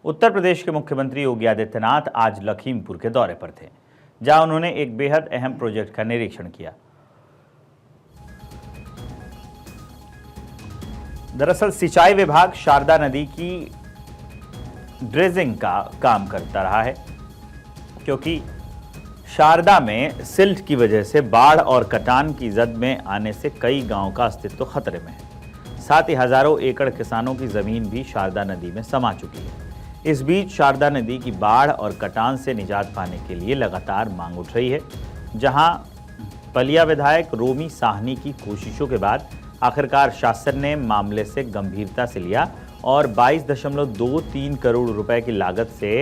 उत्तर प्रदेश के मुख्यमंत्री योगी आदित्यनाथ आज लखीमपुर के दौरे पर थे, जहां उन्होंने एक बेहद अहम प्रोजेक्ट का निरीक्षण किया। दरअसल सिंचाई विभाग शारदा नदी की ड्रेजिंग का काम करता रहा है, क्योंकि शारदा में सिल्ट की वजह से बाढ़ और कटान की जद में आने से कई गांवों का अस्तित्व खतरे में है। साथ ही हजारों एकड़ किसानों की जमीन भी शारदा नदी में समा चुकी है। इस बीच शारदा नदी की बाढ़ और कटान से निजात पाने के लिए लगातार मांग उठ रही है, जहां पलिया विधायक रोमी साहनी की कोशिशों के बाद आखिरकार शासन ने मामले से गंभीरता से लिया और 22.23 करोड़ रुपए की लागत से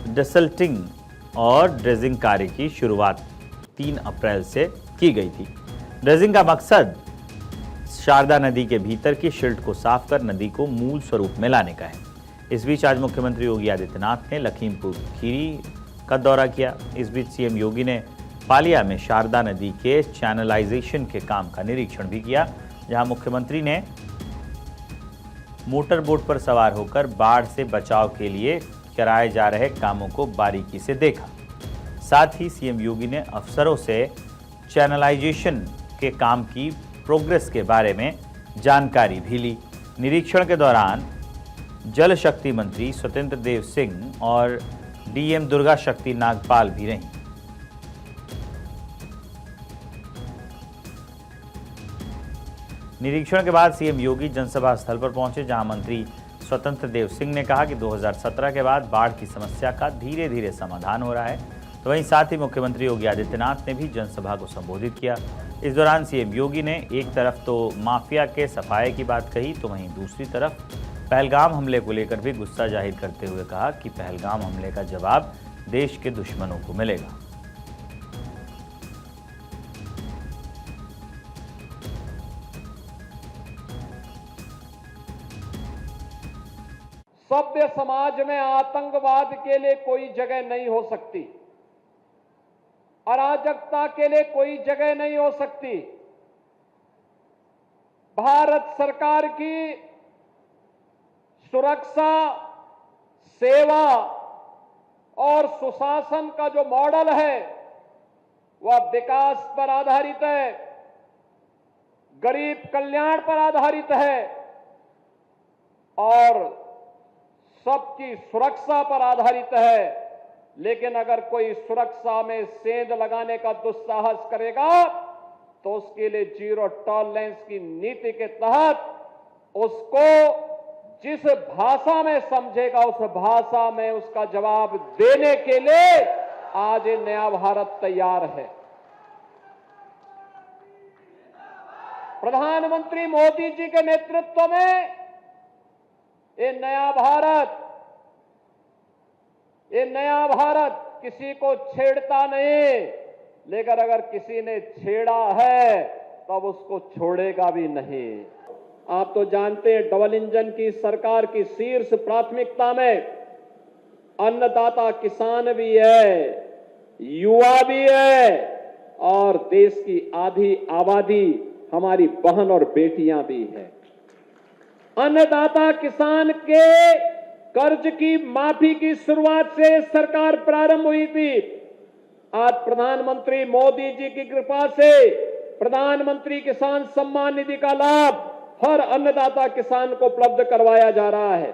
डिसल्टिंग और ड्रेजिंग कार्य की शुरुआत 3 अप्रैल से की गई थी। ड्रेजिंग का मकसद शारदा नदी के भीतर की शिल्ट को साफ कर नदी को मूल स्वरूप में लाने का है। इस बीच आज मुख्यमंत्री योगी आदित्यनाथ ने लखीमपुर खीरी का दौरा किया। इस बीच सीएम योगी ने पालिया में शारदा नदी के चैनलाइजेशन के काम का निरीक्षण भी किया, जहां मुख्यमंत्री ने मोटर बोट पर सवार होकर बाढ़ से बचाव के लिए कराए जा रहे कामों को बारीकी से देखा। साथ ही सीएम योगी ने अफसरों से चैनलाइजेशन के काम की प्रोग्रेस के बारे में जानकारी भी ली। निरीक्षण के दौरान जल शक्ति मंत्री स्वतंत्र देव सिंह और डीएम दुर्गा शक्ति नागपाल भी रहीं। निरीक्षण के बाद सीएम योगी जनसभा स्थल पर पहुंचे, जहां मंत्री स्वतंत्र देव सिंह ने कहा कि 2017 के बाद बाढ़ की समस्या का धीरे धीरे समाधान हो रहा है। तो वहीं साथ ही मुख्यमंत्री योगी आदित्यनाथ ने भी जनसभा को संबोधित किया। इस दौरान सीएम योगी ने एक तरफ तो माफिया के सफाये की बात कही, तो वहीं दूसरी तरफ पहलगाम हमले को लेकर भी गुस्सा जाहिर करते हुए कहा कि पहलगाम हमले का जवाब देश के दुश्मनों को मिलेगा। सभ्य समाज में आतंकवाद के लिए कोई जगह नहीं हो सकती, अराजकता के लिए कोई जगह नहीं हो सकती। भारत सरकार की सुरक्षा, सेवा और सुशासन का जो मॉडल है वह विकास पर आधारित है, गरीब कल्याण पर आधारित है और सबकी सुरक्षा पर आधारित है। लेकिन अगर कोई सुरक्षा में सेंध लगाने का दुस्साहस करेगा तो उसके लिए जीरो टॉलरेंस की नीति के तहत उसको जिस भाषा में समझेगा उस भाषा में उसका जवाब देने के लिए आज ये नया भारत तैयार है। प्रधानमंत्री मोदी जी के नेतृत्व में ये नया भारत किसी को छेड़ता नहीं, लेकिन अगर किसी ने छेड़ा है तब उसको छोड़ेगा भी नहीं। आप तो जानते हैं डबल इंजन की सरकार की शीर्ष प्राथमिकता में अन्नदाता किसान भी है, युवा भी है और देश की आधी आबादी हमारी बहन और बेटियां भी है। अन्नदाता किसान के कर्ज की माफी की शुरुआत से सरकार प्रारंभ हुई थी। आज प्रधानमंत्री मोदी जी की कृपा से प्रधानमंत्री किसान सम्मान निधि का लाभ हर अन्नदाता किसान को उपलब्ध करवाया जा रहा है।